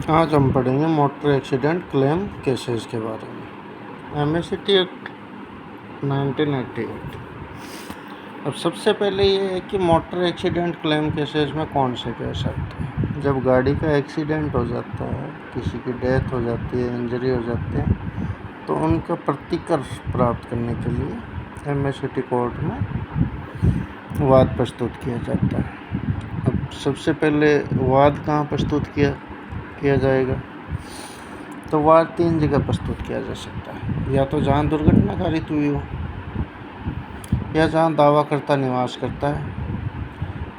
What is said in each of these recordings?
आज हम पढ़ेंगे मोटर एक्सीडेंट क्लेम केसेस के बारे में। MST act 1988। अब सबसे पहले ये है कि मोटर एक्सीडेंट क्लेम केसेस में कौन से केस आते हैं। जब गाड़ी का एक्सीडेंट हो जाता है, किसी की डेथ हो जाती है, इंजरी हो जाती है, तो उनका प्रतिकर प्राप्त करने के लिए एमएसटी कोर्ट में वाद प्रस्तुत किया जाता है। अब सबसे पहले वाद कहाँ प्रस्तुत किया जाएगा, तो वाद 3 जगह प्रस्तुत किया जा सकता है। या तो जहाँ दुर्घटना कारित हुई हो, या जहाँ दावाकर्ता निवास करता है,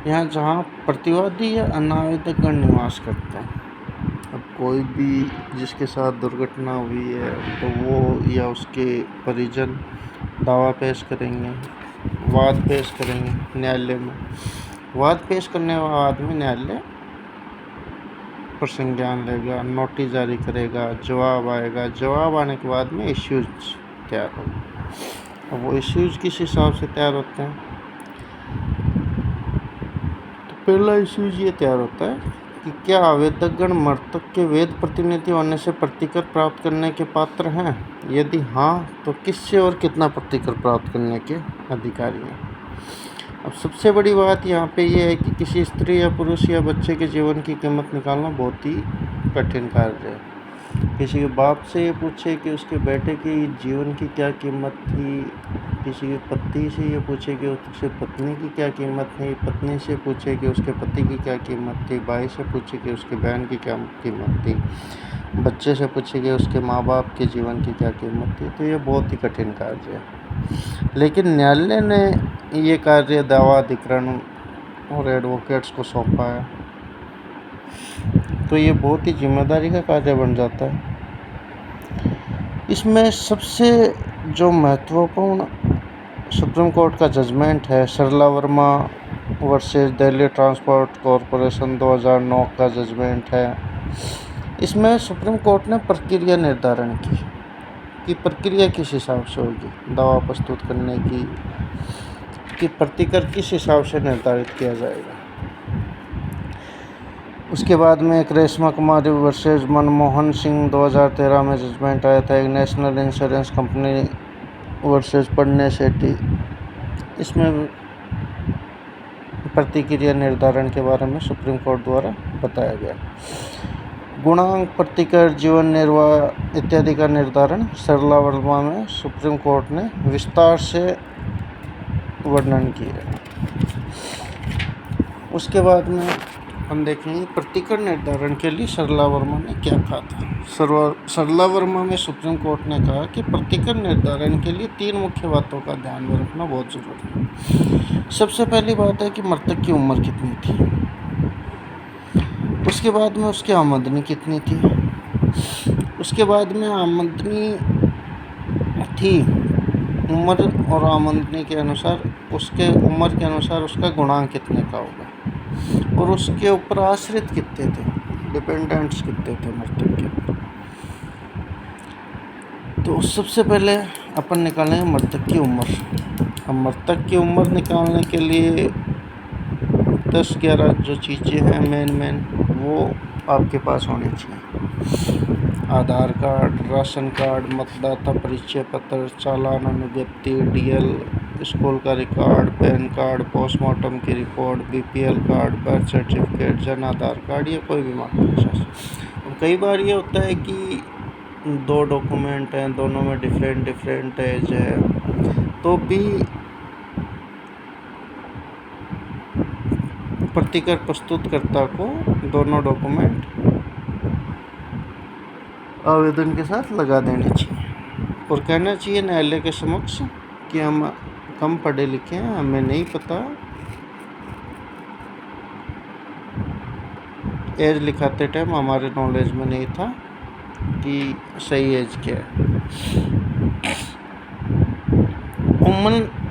या जहाँ प्रतिवादी या अनावेदकगण निवास करता है। अब कोई भी जिसके साथ दुर्घटना हुई है तो वो या उसके परिजन दावा पेश करेंगे, वाद पेश करेंगे न्यायालय में। वाद पेश करने वाला आदमी न्यायालय पर संज्ञान लेगा, नोटिस जारी करेगा, जवाब आएगा। जवाब आने के बाद में इश्यूज तैयार होगा। अब वो इश्यूज किस हिसाब से तैयार होते हैं, तो पहला इश्यूज ये तैयार होता है कि क्या आवेदकगण मृतक के वैध प्रतिनिधि होने से प्रतिकर प्राप्त करने के पात्र हैं। यदि हाँ, तो किससे और कितना प्रतिकर प्राप्त करने के अधिकारी हैं। अब सबसे बड़ी बात यहाँ पे ये है कि किसी स्त्री या पुरुष या बच्चे के जीवन की कीमत निकालना बहुत ही कठिन कार्य है। किसी के बाप से ये पूछे कि उसके बेटे की जीवन की क्या कीमत थी, किसी की पति से ये पूछे कि उसके पत्नी की क्या कीमत थी, पत्नी से पूछे कि उसके पति की क्या कीमत थी, भाई से पूछे कि उसकी बहन की क्या कीमत थी, बच्चे से पूछे कि उसके माँ बाप के जीवन की क्या कीमत थी। तो ये बहुत ही कठिन कार्य है। लेकिन न्यायालय ने ये कार्य दावा अधिकरण और एडवोकेट्स को सौंपा है, तो ये बहुत ही जिम्मेदारी का कार्य बन जाता है। इसमें सबसे जो महत्वपूर्ण सुप्रीम कोर्ट का जजमेंट है, Sarla Verma versus Delhi transport corporation 2009 का जजमेंट है। इसमें सुप्रीम कोर्ट ने प्रक्रिया निर्धारण की कि प्रक्रिया किस हिसाब से होगी दावा प्रस्तुत करने की, कि प्रतिकर किस हिसाब से निर्धारित किया जाएगा। उसके बाद में एक रेशमा कुमारी वर्सेस मनमोहन सिंह 2013 में जजमेंट आया था। एक नेशनल इंश्योरेंस कंपनी वर्सेस पन्ने सेठी, इसमें प्रतिक्रिया निर्धारण के बारे में सुप्रीम कोर्ट द्वारा बताया गया। गुणांक, प्रतिकर, जीवन निर्वाह इत्यादि का निर्धारण सरला वर्मा में सुप्रीम कोर्ट ने विस्तार से वर्णन किया। उसके बाद में हम देखेंगे प्रतिकर निर्धारण के लिए सरला वर्मा ने क्या कहा था। सरला वर्मा में सुप्रीम कोर्ट ने कहा कि प्रतिकर निर्धारण के लिए 3 मुख्य बातों का ध्यान में रखना बहुत जरूरी है। सबसे पहली बात है कि मृतक की उम्र कितनी थी। उसके बाद में उसकी आमदनी कितनी थी। उसके बाद में आमदनी थी, उम्र और आमदनी के अनुसार, उसके उम्र के अनुसार उसका गुणांक कितने का होगा, और उसके ऊपर आश्रित कितने थे, डिपेंडेंट्स कितने थे मृतक के ऊपर। तो सबसे पहले अपन निकालेंगे मृतक की उम्र। अब मृतक की उम्र निकालने के लिए 10-11 जो चीज़ें हैं मेन वो आपके पास होनी चाहिए। आधार कार्ड, राशन कार्ड, मतदाता परिचय पत्र, चालान अनुज्ञप्ति, डीएल, स्कूल का रिकॉर्ड, पैन कार्ड, पोस्टमार्टम की report, BPL card, birth certificate, Jan Aadhaar card, या कोई भी मार्गदर्शन। कई बार ये होता है कि 2 डॉक्यूमेंट हैं, दोनों में डिफरेंट एज है, तो भी प्रतिकर प्रस्तुतकर्ता को दोनों डॉक्यूमेंट आवेदन के साथ लगा देने चाहिए और कहना चाहिए न्यायालय के समक्ष कि हम कम पढ़े लिखे हैं, हमें नहीं पता एज लिखाते टाइम हमारे नॉलेज में नहीं था कि सही एज क्या है।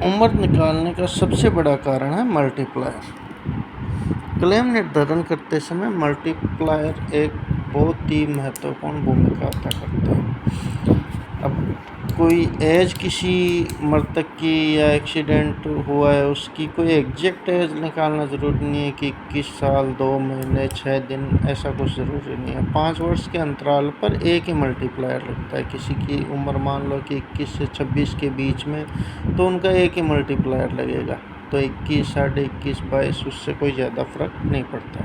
उम्र निकालने का सबसे बड़ा कारण है मल्टीप्लायर। क्लेम निर्धारण करते समय मल्टीप्लायर एक बहुत ही महत्वपूर्ण भूमिका अदा करता है। अब कोई एज किसी मृतक की या एक्सीडेंट हुआ है उसकी कोई एग्जैक्ट एज निकालना ज़रूरी नहीं है कि 21 साल 2 महीने 6 दिन, ऐसा कुछ ज़रूरी नहीं है। 5 वर्ष के अंतराल पर एक ही मल्टीप्लायर लगता है। किसी की उम्र मान लो कि 21 से 26 के बीच में, तो उनका एक ही मल्टीप्लायर लगेगा। तो 21, 21.5, 22 उससे कोई ज़्यादा फ़र्क नहीं पड़ता।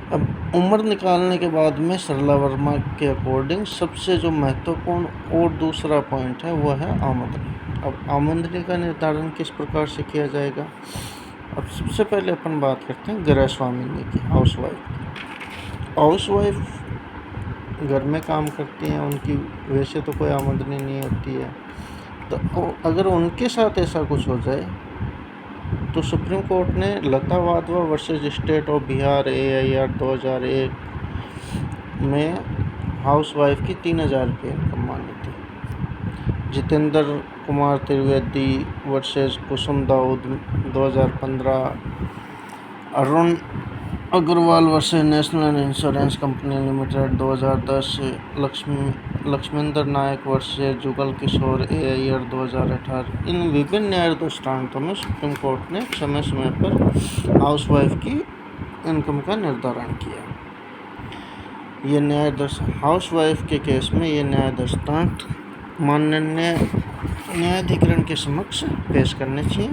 अब उम्र निकालने के बाद में सरला वर्मा के अकॉर्डिंग सबसे जो महत्वपूर्ण और दूसरा पॉइंट है वो है आमदनी। अब आमदनी का निर्धारण किस प्रकार से किया जाएगा? अब सबसे पहले अपन बात करते हैं गृहस्वामिनी की, हाउसवाइफ घर में काम करती हैं, उनकी वैसे तो कोई आमदनी नहीं होती है। तो अगर उनके साथ ऐसा कुछ हो जाए तो सुप्रीम कोर्ट ने Lata Wadhwa versus state of Bihar AIR 2001 में हाउसवाइफ की 3,000 रुपये इनकम मानी थी। Jitendra Kumar Trivedi versus Kusum Daud 2015, Arun Agarwal versus national insurance company limited 2010, Lakshmendra Nayak versus Jugal Kishore AIR 2018। इन विभिन्न न्याय दृष्टांतों में सुप्रीम कोर्ट ने समय समय पर हाउसवाइफ की इनकम का निर्धारण किया। ये हाउसवाइफ के केस में ये न्याय दृष्टांत माननीय न्यायाधिकरण के समक्ष पेश करने चाहिए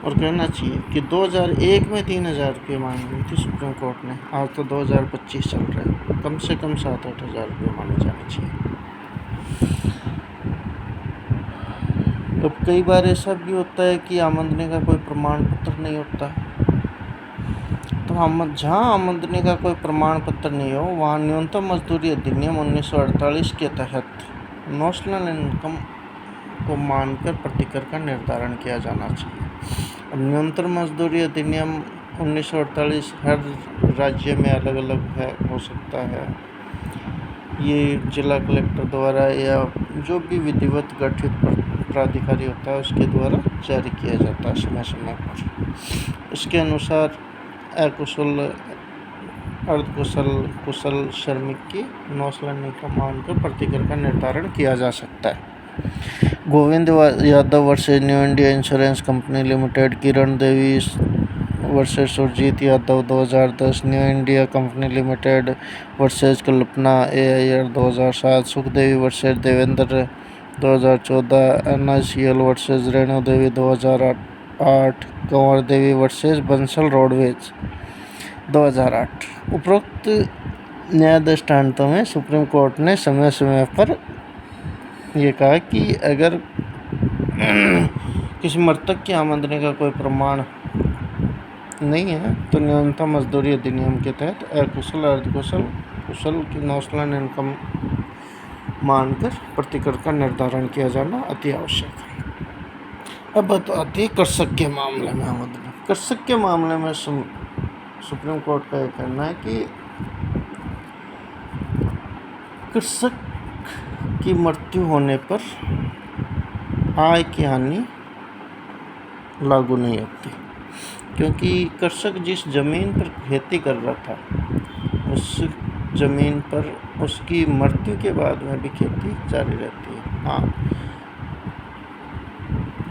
और कहना चाहिए कि 2001 में 3,000 रुपये मांगी गई थी सुप्रीम कोर्ट ने। आज तो 2025 चल रहा है, कम से कम 7-8 हज़ार रुपये माने जाने चाहिए। अब कई बार ऐसा भी होता है कि आमदनी का कोई प्रमाण पत्र नहीं होता, तो जहाँ आमदनी का कोई प्रमाण पत्र नहीं हो वहाँ न्यूनतम मजदूरी अधिनियम 1948 के तहत नेशनल इनकम को मानकर प्रतिकर का निर्धारण किया जाना चाहिए। अब न्यूनतम मजदूरी अधिनियम 1948 हर राज्य में अलग अलग हो सकता है। ये जिला कलेक्टर द्वारा या जो भी विधिवत गठित प्राधिकारी होता है उसके द्वारा जारी किया जाता है समय समय पर। इसके अनुसार अकुशल, अर्धकुशल, कुशल श्रमिक की नेशनल इनकम मानकर प्रतिकर का निर्धारण किया जा सकता है। Govind Yadav versus New India insurance company limited, Kiran Devi versus Surjeet Yadav 2010, New India company limited versus Kalpana AIR 2007, Sukhdevi versus Devendra 2014, NICL versus Renu Devi 2008, Kanwar Devi versus Bansal roadways 2008। उपरोक्त न्याय दृष्टांतों में सुप्रीम कोर्ट ने समय समय पर ये कहा कि अगर किसी मृतक की आमदनी का कोई प्रमाण नहीं है तो न्यूनतम मजदूरी अधिनियम के तहत अकुशल, अर्धकुशल, कुशल की नेशनल इनकम मानकर प्रतिकर का निर्धारण किया जाना अति आवश्यक है। अब बताते कृषक के मामले में आमदनी। कृषक के मामले में सुप्रीम कोर्ट का यह कहना है कि कृषक की मृत्यु होने पर आय की हानि लागू नहीं होती, क्योंकि कृषक जिस ज़मीन पर खेती कर रहा था उस ज़मीन पर उसकी मृत्यु के बाद में भी खेती जारी रहती है। हाँ,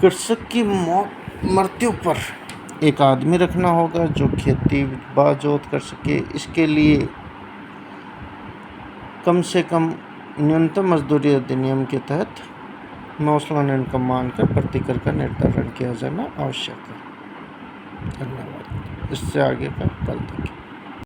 कृषक की मृत्यु पर एक आदमी रखना होगा जो खेती बाजोत कर सके। इसके लिए कम से कम न्यूनतम मजदूरी अधिनियम के तहत नेशनल इनकम मानकर प्रतिकर का निर्धारण किया जाना आवश्यक है। धन्यवाद। इससे आगे का कल देखें।